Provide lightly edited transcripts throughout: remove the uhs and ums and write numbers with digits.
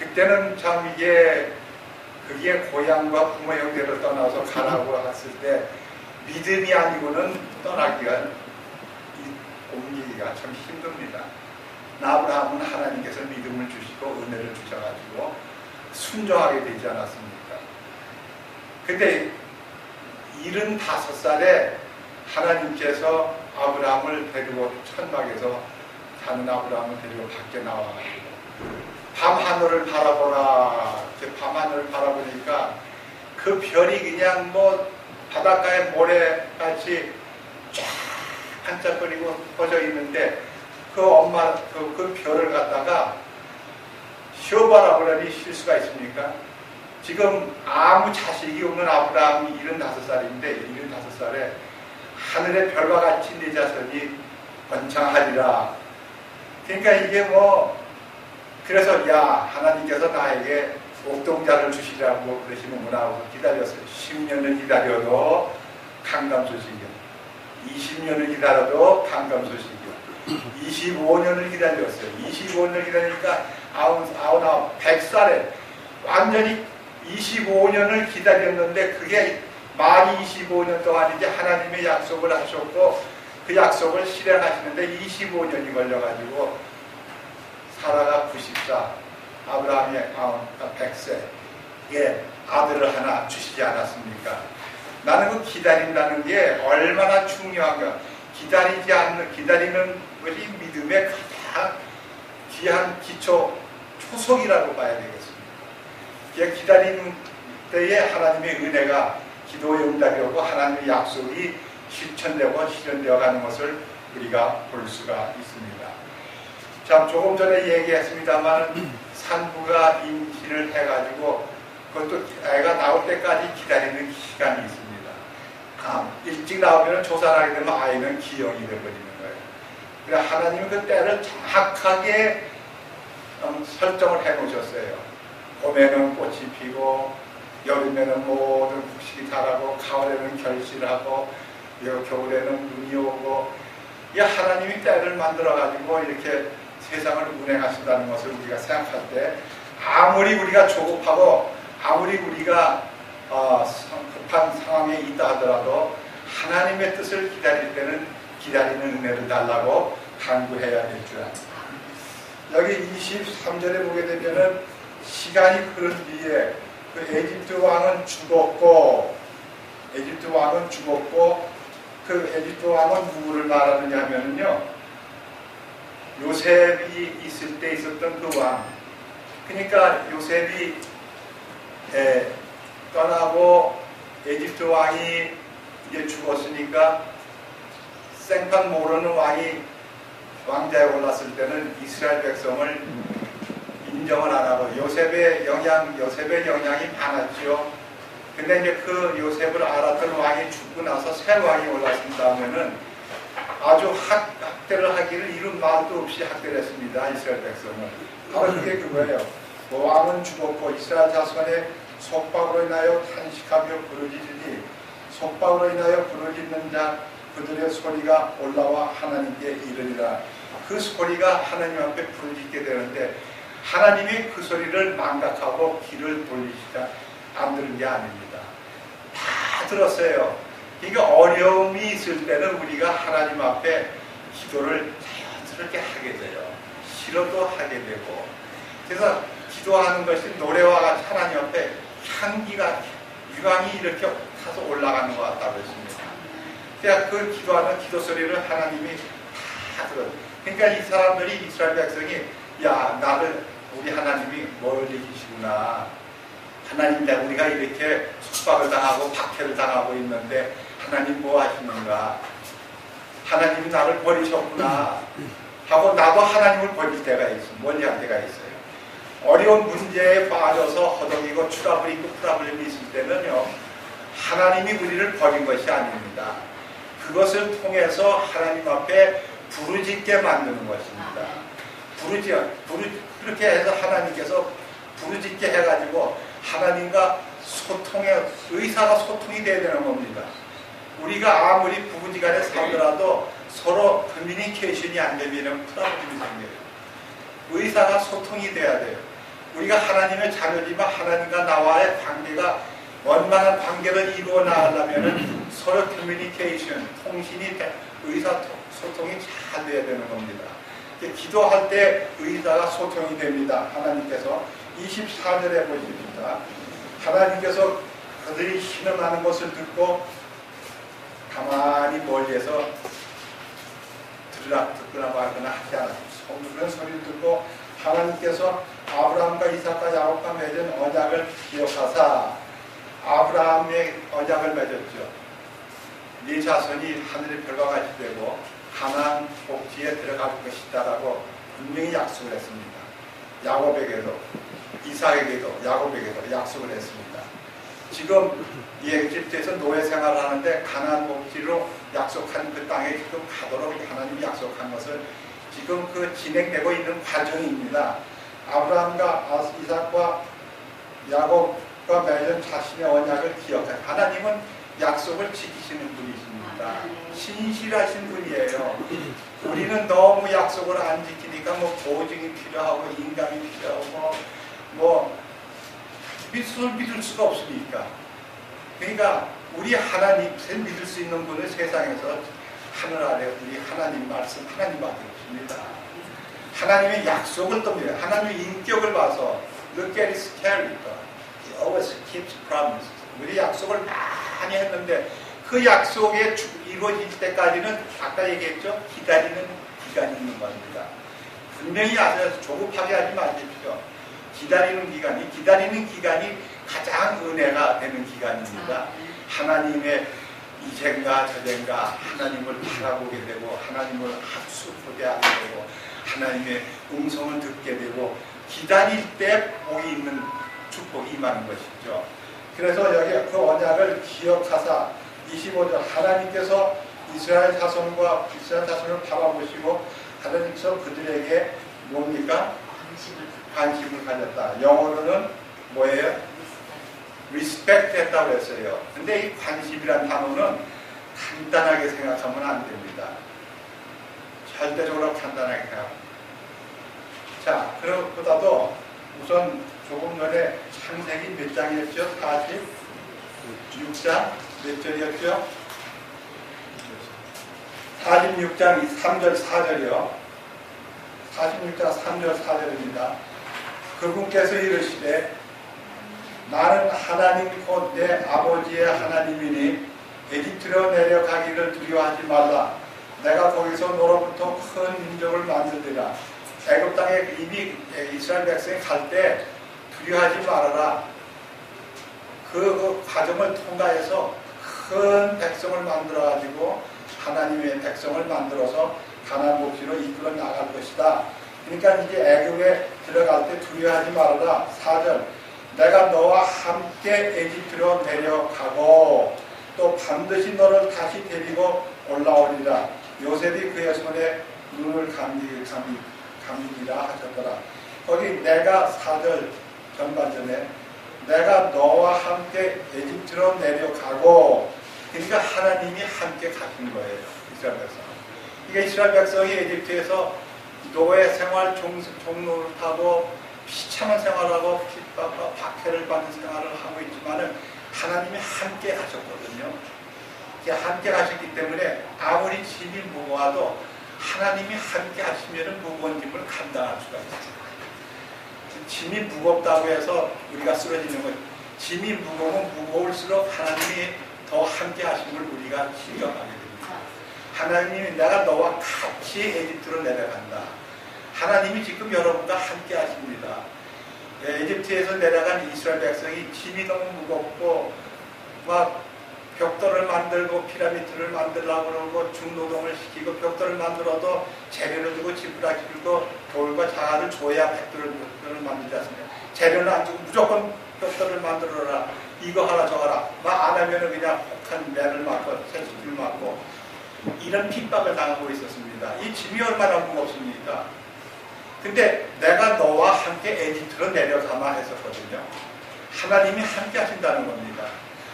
그때는 참 그게 고향과 부모 형제를 떠나서 가라고 했을 때 믿음이 아니고는 옮기기가 참 힘듭니다. 아브라함은 하나님께서 믿음을 주시고 은혜를 주셔가지고 순종하게 되지 않았습니까? 근데 75살에 하나님께서 아브라함을 데리고 천막에서 자는 아브라함을 데리고 밖에 나와가지고 밤하늘을 바라보라. 밤하늘을 바라보니까 그 별이 그냥 바닷가에 모래같이 쫙 반짝거리고 퍼져 있는데 그 별을 갖다가 쉬어봐라 그러니 쉴 수가 있습니까? 지금 아무 자식이 없는 아브라함이 75살인데 75살에 하늘의 별과 같이 내 자손이 번창하리라. 그러니까 이게 그래서 하나님께서 나에게 옥동자를 주시라고 그러시는구나 하고 기다렸어요. 10년을 기다려도 강감소식이요. 20년을 기다려도 강감소식이요. 25년을 기다렸어요. 25년을 기다리니까 100살에 완전히 25년을 기다렸는데 그게 말이 25년 동안 이제 하나님의 약속을 하셨고 그 약속을 실행하시는데 25년이 걸려가지고 사라가 94, 아브라함이 100세에 아들을 하나 주시지 않았습니까? 나는 그 기다린다는 게 얼마나 중요한가. 기다리는 것이 믿음의 가장 귀한 기초, 초석이라고 봐야 되겠습니다. 기다리는 때에 하나님의 은혜가 기도의 응답이 오고 하나님의 약속이 실천되고 실현되어 가는 것을 우리가 볼 수가 있습니다. 참 조금 전에 얘기했습니다만 산부가 임신을 해가지고 그것도 애가 나올 때까지 기다리는 시간이 있습니다. 일찍 나오면 조산하게 되면 아이는 기형이 되어버리는 거예요. 그래서 하나님은 그 때를 정확하게 설정을 해 놓으셨어요. 봄에는 꽃이 피고 여름에는 모든 곡식이 자라고 가을에는 결실하고 겨울에는 눈이 오고 하나님이 때를 만들어 가지고 이렇게 세상을 운행하신다는 것을 우리가 생각할 때 아무리 우리가 조급하고 아무리 우리가 급한 상황에 있다 하더라도 하나님의 뜻을 기다릴 때는 기다리는 은혜를 달라고 간구해야 될 줄 압니다. 여기 23절에 보게 되면은 시간이 흐른 뒤에 그 에집트 왕은 죽었고 그 에집트 왕은 누구를 말하느냐 하면은요 요셉이 있을 때 있었던 그 왕. 그러니까 요셉이 떠나고 에집트 왕이 이제 죽었으니까 생판 모르는 왕이 왕자에 올랐을 때는 이스라엘 백성을 인정을 안 하고 요셉의 영향이 많았죠. 근데 이제 그 요셉을 알았던 왕이 죽고 나서 새 왕이 올랐은 다음에는 아주 학대를 하기를 이른 말도 없이 학대를 했습니다. 이스라엘 백성을. 바로 그게 그거예요. 왕은 죽었고 이스라엘 자손의 속박으로 인하여 탄식하며 부르짖으니 속박으로 인하여 부르짖는 자 그들의 소리가 올라와 하나님께 이르리라. 그 소리가 하나님 앞에 부르짖게 되는데 하나님이 그 소리를 망각하고 귀를 돌리시자 안 들은 게 아닙니다. 다 들었어요. 그러니까 어려움이 있을 때는 우리가 하나님 앞에 기도를 자연스럽게 하게 돼요. 싫어도 하게 되고. 그래서 기도하는 것이 노래와 같이 하나님 앞에 향기가 유황이 이렇게 타서 올라가는 것 같다고 했습니다. 그러니까 그 기도하는 기도 소리를 하나님이 다 들어요. 그러니까 이 사람들이 이스라엘 백성이 우리 하나님이 멀리 계시구나. 하나님, 우리가 이렇게 속박을 당하고 박해를 당하고 있는데 하나님 뭐 하시는가? 하나님이 나를 버리셨구나 하고 나도 하나님을 버릴 때가 있어요. 멀리할 때가 있어요. 어려운 문제에 빠져서 허덕이고 추락을 있고 프라블렘이 있을 때는요 하나님이 우리를 버린 것이 아닙니다. 그것을 통해서 하나님 앞에 부르짖게 만드는 것입니다. 그렇게 해서 하나님께서 부르짖게 해가지고 하나님과 의사가 소통이 돼야 되는 겁니다. 우리가 아무리 부부지간에 살더라도 서로 커뮤니케이션이 안 되면 프라블렘이 생겨요. 의사가 소통이 돼야 돼요. 우리가 하나님의 자녀지만 하나님과 나와의 관계가 원만한 관계를 이루어 나가려면 서로 커뮤니케이션, 통신이, 의사소통이 잘 돼야 되는 겁니다. 기도할 때 의사가 소통이 됩니다. 하나님께서 24절에 보십니다. 하나님께서 그들이 신음하는 것을 듣고 가만히 멀리에서 듣거나 말거나 하지 않았습니다. 그런 소리를 듣고 하나님께서 아브라함과 이삭과 야곱과 맺은 언약을 기억하사 아브라함의 언약을 맺었죠. 네 자손이 하늘의 별과 같이 되고 가나안 복지에 들어갈 것이다라고 분명히 약속을 했습니다. 야곱에게도 이삭에게도 야곱에게도 약속을 했습니다. 지금 이 에집트에서 노예 생활을 하는데 가나안 복지로 약속한 그 땅에 지금 가도록 하나님이 약속한 것을 지금 그 진행되고 있는 과정입니다. 아브라함과 이삭과 야곱과 맺은 자신의 언약을 기억하는 하나님은 약속을 지키시는 분이십니다. 신실하신 분이에요. 우리는 너무 약속을 안 지키니까 뭐 보증이 필요하고 인감이 필요하고 뭐 믿을 수가 없으니까. 그러니까 우리 하나님을 믿을 수 있는 분을 세상에서 하늘 아래 우리 하나님 말씀 하나님밖에 없습니다. 하나님의 약속을 봅니다. 하나님의 인격을 봐서 look at his character. He always keeps promises. 우리 약속을 많이 했는데 그 약속에 이루어질 때까지는 아까 얘기했죠. 기다리는 기간이 있는 겁니다. 분명히 아셔서 조급하게 하지 마십시오. 기다리는 기간이 가장 은혜가 되는 기간입니다. 하나님의 이젠가 저젠가 하나님을 바라보게 되고 하나님을 학습하게 하게 되고 하나님의 음성을 듣게 되고 기다릴 때 복이 있는 축복이 임하는 것이죠. 그래서 여기 그 언약을 기억하사 25절 하나님께서 이스라엘 자손을 바라보시고 하나님께서 그들에게 뭡니까? 관심을 가졌다. 영어로는 뭐예요? respect 했다고 했어요. 근데 이 관심이란 단어는 간단하게 생각하면 안 됩니다. 절대적으로 간단하게 생각합니다. 자, 그것보다도 우선 조금 전에 창세기 몇 장이었죠? 46장 몇 절이었죠? 46장 3절 4절이요. 46장 3절 4절입니다. 그분께서 이르시되 나는 하나님 곧 내 아버지의 하나님이니 에집트로 내려가기를 두려워하지 말라. 내가 거기서 너로부터 큰 민족을 만들리라. 애굽 땅에 이미 이스라엘 백성이 갈 때 두려워하지 말아라. 그 과정을 통과해서 큰 백성을 만들어가지고 하나님의 백성을 만들어서 가나안 복지로 이끌어 나갈 것이다. 그러니까 이제 애굽에 들어갈 때 두려워하지 말아라. 4절 내가 너와 함께 에집트로 내려가고 또 반드시 너를 다시 데리고 올라오리라. 요셉이 그의 손에 눈을 감기라 하셨더라. 거기 내가 4절 전반전에 내가 너와 함께 에집트로 내려가고 그러니까 하나님이 함께 가신 거예요. 이스라엘 백성. 이게 이스라엘 백성이 에집트에서 노예 생활 종로를 타고 비참한 생활하고 핍박과 박해를 받는 생활을 하고 있지만은 하나님이 함께 가셨거든요. 함께 가셨기 때문에 아무리 짐이 무거워도 하나님이 함께 하시면 무거운 짐을 감당할 수가 있어요. 짐이 무겁다고 해서 우리가 쓰러지는 것, 짐이 무거우면 무거울수록 하나님이 더 함께 하심을 우리가 실감하게 됩니다. 하나님이 내가 너와 같이 에집트로 내려간다. 하나님이 지금 여러분과 함께 하십니다. 에집트에서 내려간 이스라엘 백성이 짐이 너무 무겁고 막 벽돌을 만들고 피라미드를 만들려고 그러고 중노동을 시키고 벽돌을 만들어도 재료를 주고 지푸라기 주고 돌과 자갈을 줘야 벽돌을 만들지 않습니까? 재료는 안 주고 무조건 벽돌을 만들어라. 이거 하라 저거 하라. 막 안 하면은 그냥 혹한 매를 맞고 새수를 맞고 이런 핍박을 당하고 있었습니다. 이 짐이 얼마나 무겁습니까? 근데 내가 너와 함께 에집트로 내려가마 했었거든요. 하나님이 함께 하신다는 겁니다.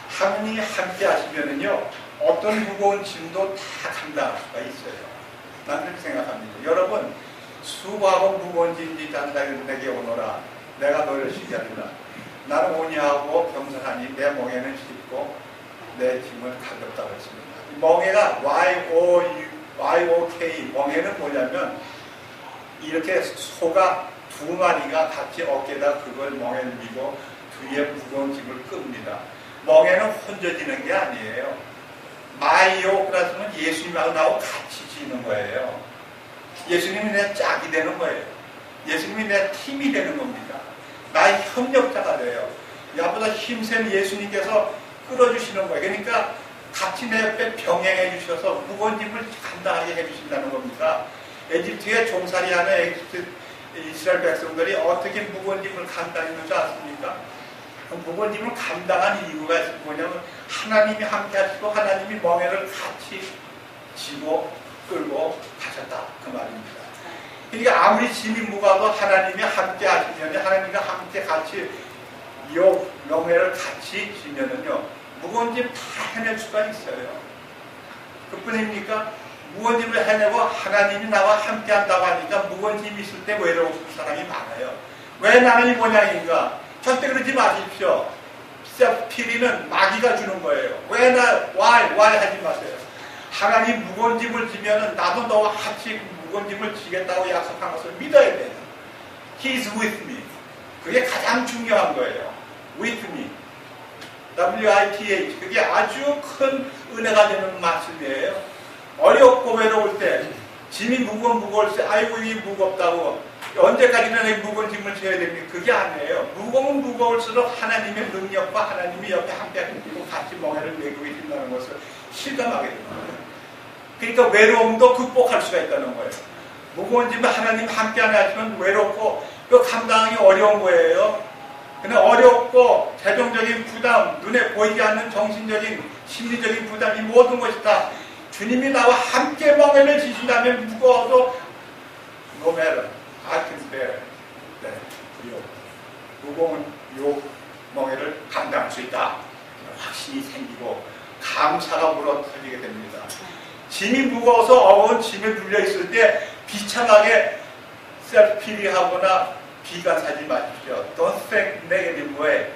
하나님이 함께 하시면은요, 어떤 무거운 짐도 다 감당할 수가 있어요. 난 그렇게 생각합니다. 여러분, 수고하고 무거운 짐이 단단히 내게 오너라. 내가 너를 쉬게 하리라. 나는 온유하고 겸손하니 내 멍에는 쉽고 내 짐은 가볍다고 했습니다. 멍에가 Y-O-K, 멍에는 뭐냐면 이렇게 소가 두 마리가 같이 어깨에다 그걸 멍에를 미고 뒤에 무거운 짐을 끕니다. 멍에는 혼져지는 게 아니에요. 마이오크라스는 예수님하고 나하고 같이 지는 거예요. 예수님이 내 짝이 되는 거예요. 예수님이 내 팀이 되는 겁니다. 나의 협력자가 돼요. 나보다 힘센 예수님께서 끌어주시는 거예요. 그러니까 같이 내 옆에 병행해 주셔서 무거운 짐을 감당하게 해주신다는 겁니다. 에집트에 종살이하는 이스라엘 백성들이 어떻게 무거운 짐을 감당했는 줄 아십니까? 그 무거운 짐을 감당한 이유가 뭐냐면 하나님이 함께 하시고 하나님이 멍에를 같이 지고 끌고 가셨다 그 말입니다. 그러니까 아무리 짐이 무거워도 하나님이 함께 하시면 하나님과 함께 같이 이 멍에를 같이 지면은요 무거운 짐 다 해낼 수가 있어요. 그뿐입니까? 무거운 짐을 해내고 하나님이 나와 함께 한다고 하니까 무거운 짐이 있을 때 외로운 사람이 많아요. 왜 나는 이 모양인가? 절대 그러지 마십시오. 피리는 마귀가 주는 거예요. 왜 why 하지 마세요. 하나님 무거운 짐을 지면은 나도 너와 같이 무거운 짐을 지겠다고 약속한 것을 믿어야 돼요. He is with me. 그게 가장 중요한 거예요. with me. W-I-T-H. 그게 아주 큰 은혜가 되는 말씀이에요. 어렵고 외로울 때, 짐이 무거울 때, 아이고 이게 무겁다고 언제까지나 내 무거운 짐을 져야 됩니까? 그게 아니에요. 무거우면 무거울수록 하나님의 능력과 하나님이 옆에 함께 하시고 같이 멍에를 메고 계신다는 것을 실감하게 됩니다. 그러니까 외로움도 극복할 수가 있다는 거예요. 무거운 짐을 하나님 함께 안 하시면 외롭고 그 감당하기 어려운 거예요. 그냥 어렵고 재정적인 부담, 눈에 보이지 않는 정신적인, 심리적인 부담, 이 모든 것이 다 주님이 나와 함께 멍에를 지신다면 무거워도 no matter, I can bear. 네, 무거운 요 멍에를 감당할 수 있다. 확신이 생기고 감사가 물어터지게 됩니다. 짐이 무거워서 어려운 짐에 눌려있을 때 비참하게 셀피리하거나 비관하지 마십시오. Don't think negative way.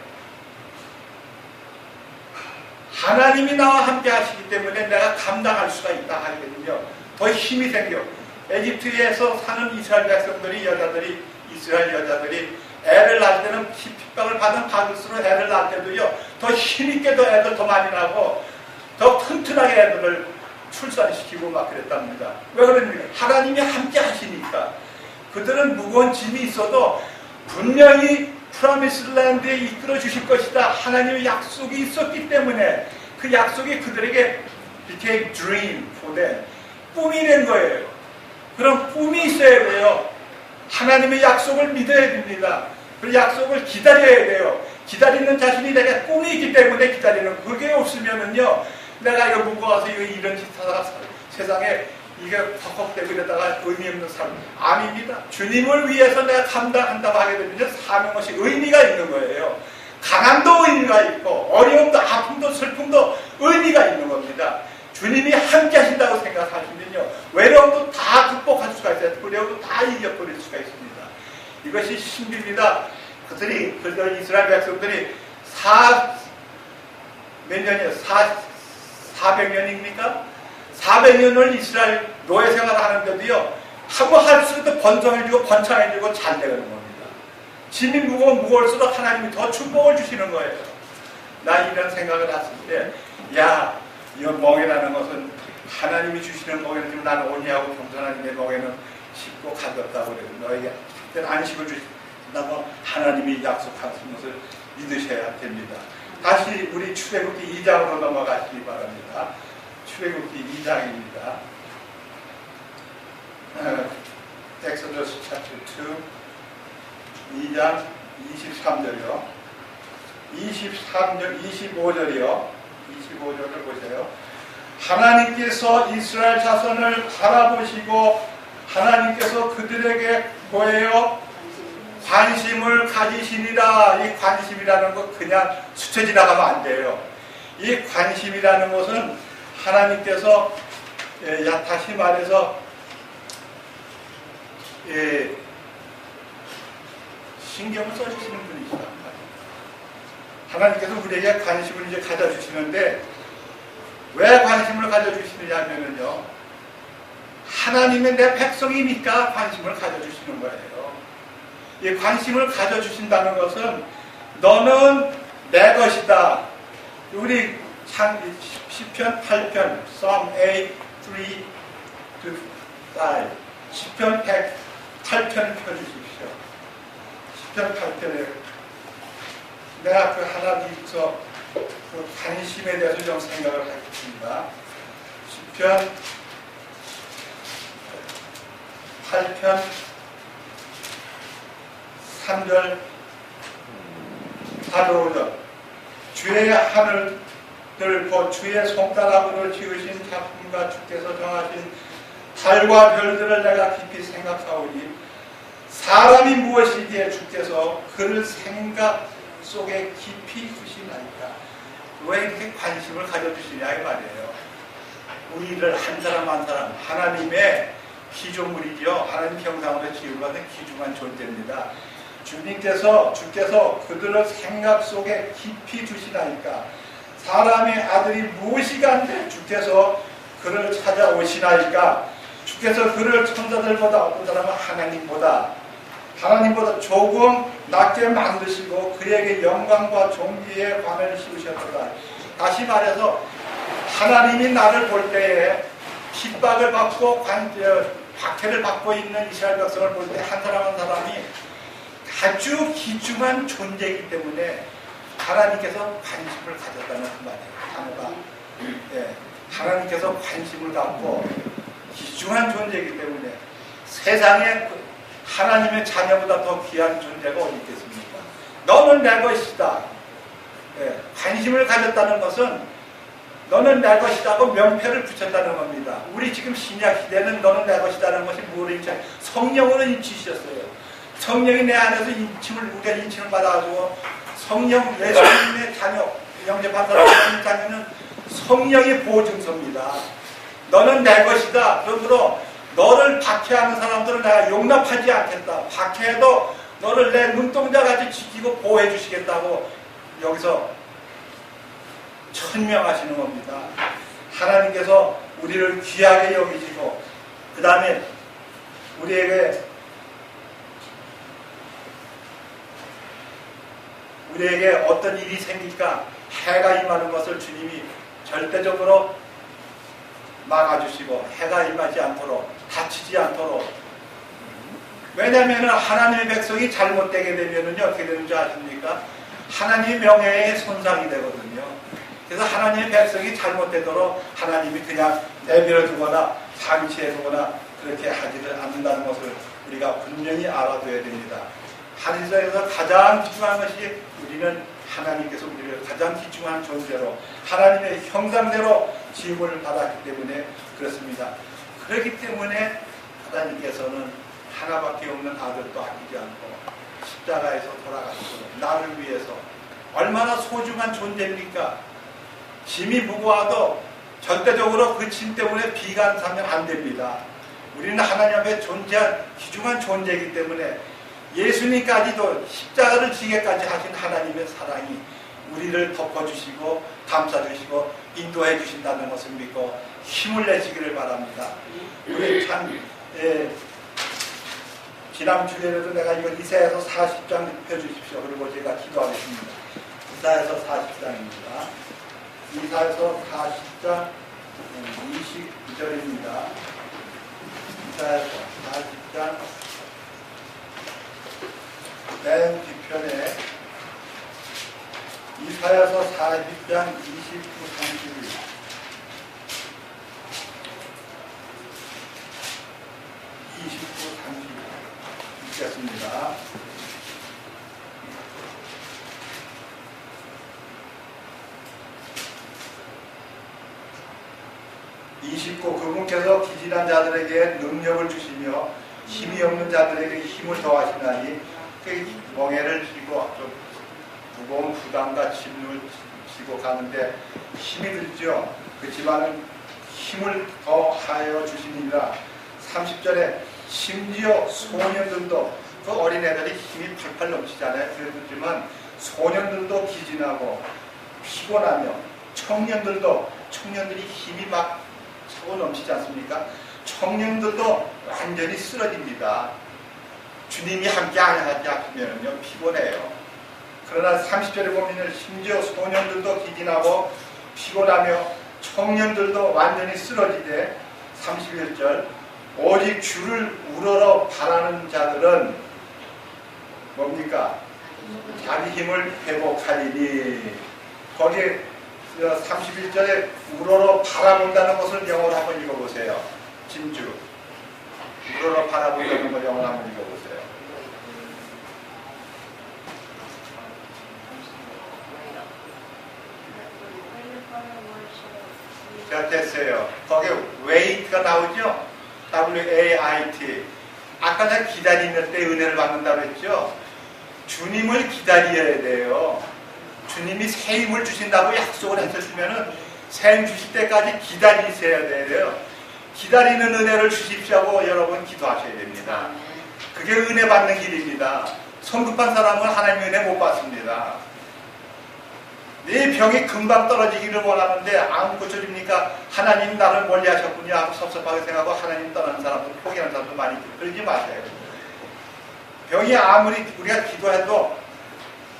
하나님이 나와 함께 하시기 때문에 내가 감당할 수가 있다 하거든요. 더 힘이 생겨. 에집트에서 사는 이스라엘 백성들이 이스라엘 여자들이 애를 낳을 때는 핍박을 받을수록 애를 낳을 때도요 더 힘있게 더 애들 더 많이 나고 더 튼튼하게 애들을 출산시키고 막 그랬답니다. 왜 그럽니까? 하나님이 함께 하시니까. 그들은 무거운 짐이 있어도 분명히 프로미스랜드에 이끌어 주실 것이다. 하나님의 약속이 있었기 때문에 그 약속이 그들에게 became dream for them. 꿈이 된 거예요. 그런 꿈이 있어야 돼요. 하나님의 약속을 믿어야 됩니다. 그 약속을 기다려야 돼요. 기다리는 자신이 내가 꿈이 있기 때문에 기다리는. 그게 없으면은요 내가 이거 무거워서 이런 짓 하다가 세상에 이게 퍽퍽대고 이러다가 의미 없는 삶 아닙니다. 주님을 위해서 내가 감당한다고 하게 되면 사명것이 의미가 있는 거예요. 가난도 의미가 있고 어려움도 아픔도 슬픔도 의미가 있는 겁니다. 주님이 함께 하신다고 생각하시면요 외로움도 다 극복할 수가 있어요. 두려움도 다 이겨버릴 수가 있습니다. 이것이 신비입니다. 그들 이스라엘 백성들이 몇 년이에요? 400년입니까? 400년을 이스라엘 노예 생활을 하는데도요 한번 할수록 번성해지고 번창해지고 잘 되는 겁니다. 짐이 무거울수록 하나님이 더 축복을 주시는 거예요. 나 이런 생각을 했을 때 이 멍에라는 것은 하나님이 주시는 멍에는 나는 온유하고 겸손한 내 멍에는 쉽고 가볍다고 그래요. 너에게 안식을 주신다고 하나님이 약속하신 것을 믿으셔야 됩니다. 다시 우리 출애굽기 2장으로 넘어가시기 바랍니다. 출애굽기 2장입니다. Exodus chapter 2, 2장 23절이요. 25절이요. 25절을 보세요. 하나님께서 이스라엘 자손을 바라보시고 하나님께서 그들에게 보여 관심을 가지시니라. 이 관심이라는 것 그냥 스쳐 지나가면 안 돼요. 이 관심이라는 것은 하나님께서 다시 말해서 신경을 써주시는 분이시단 말이에요. 하나님께서 우리에게 관심을 이제 가져주시는데 왜 관심을 가져주시느냐 하면은요, 하나님의 내 백성이니까 관심을 가져주시는 거예요. 이 관심을 가져주신다는 것은 너는 내 것이다. 우리 시편 8편, Psalm 8, 3, 5, 시편 108편 펴주십시오. 시편 8편에 내가 그 하나님께서 그 관심에 대해서 좀 생각을 하겠습니다. 시편 8편 3절 4절 5절 주의 하늘들 곧 주의 손가락으로 지으신 작품과 주께서 정하신 달과 별들을 내가 깊이 생각하오니 사람이 무엇이기에 주께서 그를 생각 속에 깊이 두시나이까. 왜 이렇게 관심을 가져주시냐 이 말이에요. 우리를 한 사람 한 사람 하나님의 피조물이죠. 하나님 형상으로 지음받은 귀중한 존재입니다. 주께서 그들을 생각 속에 깊이 두시나이까. 사람의 아들이 무엇이간데 주께서 그를 찾아오시나이까. 주께서 그를 천사들보다 어떤 사람은 하나님보다 조금 낮게 만드시고 그에게 영광과 존귀의 관을 씌우셨도다. 다시 말해서 하나님이 나를 볼 때에 핍박을 받고 박해를 받고 있는 이스라엘 백성을 볼 때 한 사람 한 사람이 아주 귀중한 존재이기 때문에 하나님께서 관심을 가졌다는 그 말이에요. 단어가. 예, 하나님께서 관심을 갖고 귀중한 존재이기 때문에 세상에 하나님의 자녀보다 더 귀한 존재가 어디 있겠습니까? 너는 내 것이다. 예, 관심을 가졌다는 것은 너는 내 것이다고 명패를 붙였다는 겁니다. 우리 지금 신약 시대는 너는 내 것이다는 것이 뭐를 인치? 성령으로 인치셨어요. 성령이 내 안에서 우리가 인침을 받아가지고 성령 예수님의 자녀 영접한 사람의 자녀는 성령의 보증서입니다. 너는 내 것이다. 그러므로 너를 박해하는 사람들은 내가 용납하지 않겠다. 박해해도 너를 내 눈동자같이 지키고 보호해 주시겠다고 여기서 천명하시는 겁니다. 하나님께서 우리를 귀하게 여기시고 그 다음에 우리에게 어떤 일이 생길까 해가 임하는 것을 주님이 절대적으로 막아주시고 해가 임하지 않도록 다치지 않도록. 왜냐하면 하나님의 백성이 잘못되게 되면은요 어떻게 되는 줄 아십니까? 하나님의 명예에 손상이 되거든요. 그래서 하나님의 백성이 잘못되도록 하나님이 그냥 내버려 두거나 상치해 두거나 그렇게 하지를 않는다는 것을 우리가 분명히 알아둬야 됩니다. 하늘에서 가장 귀중한 것이 우리는 하나님께서 우리를 가장 귀중한 존재로 하나님의 형상대로 지음을 받았기 때문에 그렇습니다. 그렇기 때문에 하나님께서는 하나밖에 없는 아들도 아끼지 않고 십자가에서 돌아가시고 나를 위해서 얼마나 소중한 존재입니까? 짐이 무거워도 절대적으로 그 짐 때문에 비관하면 안 됩니다. 우리는 하나님 앞에 존재한 귀중한 존재이기 때문에 예수님까지도 십자가를 지게까지 하신 하나님의 사랑이 우리를 덮어주시고 감싸주시고 인도해 주신다는 것을 믿고 힘을 내시기를 바랍니다. 우리 참 지난 주일에도 내가 이거 이사야서 40장 펴주십시오. 그리고 제가 기도하겠습니다. 이사야서 40장입니다. 이사야서 40장 22절입니다. 이사야서 40장 맨 뒤편에 이사야서 40장 29, 31 29, 31 읽겠습니다. 그분께서 기진한 자들에게 능력을 주시며 힘이 없는 자들에게 힘을 더하시나니 멍에를 쥐고 무거운 부담과 짐을 지고 가는데 힘이 들죠. 그렇지만 힘을 더하여 주시니라. 30절에 심지어 소년들도 그 어린애들이 힘이 팔팔 넘치잖아요. 그렇지만 소년들도 기진하고 피곤하며 청년들이 힘이 막 차고 넘치지 않습니까? 청년들도 완전히 쓰러집니다. 주님이 함께 안 하지 않으면요 피곤해요. 그러나 30절에 보면 심지어 소년들도 기진하고 피곤하며 청년들도 완전히 쓰러지되 31절 오직 주를 우러러 바라는 자들은 뭡니까? 자기 힘을 회복하리니. 거기 31절에 우러러 바라본다는 것을 영어로 한번 읽어보세요. 진주 우러러 바라본다는 걸 영어로 한번 읽어보세요. 자, 됐어요. 거기에 wait가 나오죠? W-A-I-T. 아까 제가 기다리는 때 은혜를 받는다고 했죠? 주님을 기다려야 돼요. 주님이 새 힘을 주신다고 약속을 했으면은 새 힘 주실 때까지 기다리셔야 돼요. 기다리는 은혜를 주십시오 여러분 기도하셔야 됩니다. 그게 은혜 받는 길입니다. 성급한 사람은 하나님의 은혜 못 받습니다. 내 병이 금방 떨어지기를 원하는데 안 고쳐집니까? 하나님 나를 멀리 하셨군요 하고 섭섭하게 생각하고 하나님 떠나는 사람도 포기하는 사람도 많이 있고 그러지 마세요. 병이 아무리 우리가 기도해도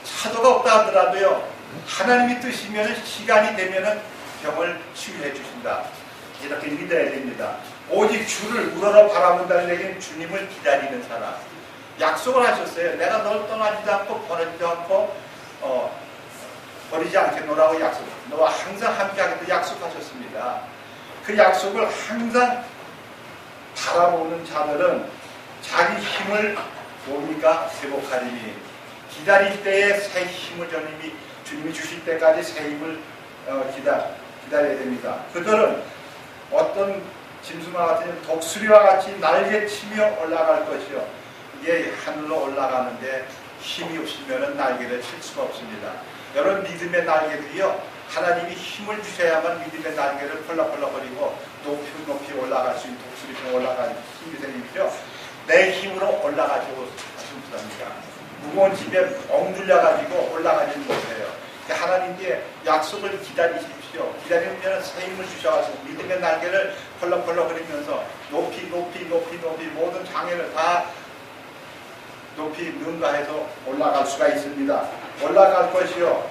차도가 없다 하더라도요 하나님이 뜨시면 시간이 되면 병을 치유해 주신다. 이렇게 믿어야 됩니다. 오직 주를 우러러 바라본다는 얘기는 주님을 기다리는 사람. 약속을 하셨어요. 내가 널 떠나지도 않고 버리지도 않고 버리지 않겠노라고 약속. 너와 항상 함께하겠다 약속하셨습니다. 그 약속을 항상 바라보는 자들은 자기 힘을 뭡니까? 회복하리니. 기다릴 때에 새 힘을 주님이 주실 때까지 새 힘을 기다려야 됩니다. 그들은 어떤 짐승과 같은 독수리와 같이 날개치며 올라갈 것이요. 이게 하늘로 올라가는데 힘이 없으면 날개를 칠 수가 없습니다. 여러분 믿음의 날개들이요. 하나님이 힘을 주셔야만 믿음의 날개를 펄럭펄럭거리고 높이 올라갈 수 있는 독수리처럼 올라가는 힘이 생기죠. 내 힘으로 올라가지고 하십니다. 무거운 집에 엉들려가지고 올라가지는 못해요. 하나님께 약속을 기다리십시오. 기다리면 새 힘을 주셔가지고 믿음의 날개를 펄럭펄럭거리면서 높이 모든 장애를 다 높이 능가해서 올라갈 수가 있습니다. 올라갈 것이요.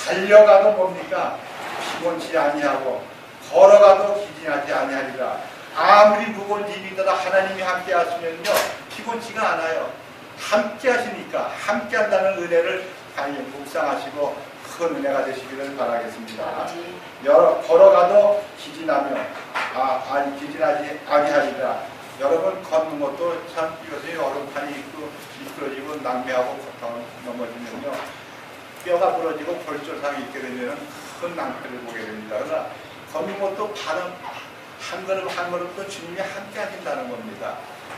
달려가도 뭡니까? 피곤치 아니하고 걸어가도 기진하지 아니하리라. 아무리 무거운 짐이더라 하나님이 함께 하시면요 피곤치가 않아요. 함께 하시니까 함께 한다는 은혜를 묵상하시고 큰 은혜가 되시기를 바라겠습니다. 걸어가도 기진하며 기진하지 아니하리라. 여러분 걷는 것도 참 이것이 얼음판이 있고 미끄러지고 낭매하고 고통 넘어지면요 뼈가 부러지고 골절상이 있게 되면 큰 낭패를 보게 됩니다. 그러나 걷는 것도 한 걸음 한 걸음도 주님이 함께 하신다는 겁니다.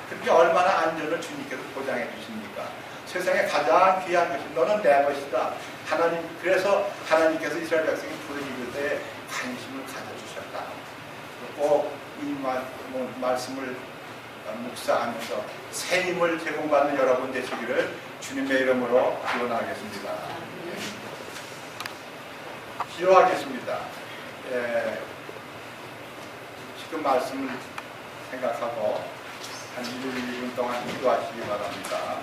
그렇게 얼마나 안전을 주님께서 보장해 주십니까? 세상에 가장 귀한 것이 너는 내 것이다. 그래서 하나님께서 이스라엘 백성이 부르짖을 때 관심을 가져주셨다. 꼭 이 말씀을 묵상하면서 새 힘을 제공받는 여러분 되시기를 주님의 이름으로 기원하겠습니다. 기도하겠습니다. 지금 말씀을 생각하고 한 1분 동안 기도하시기 바랍니다.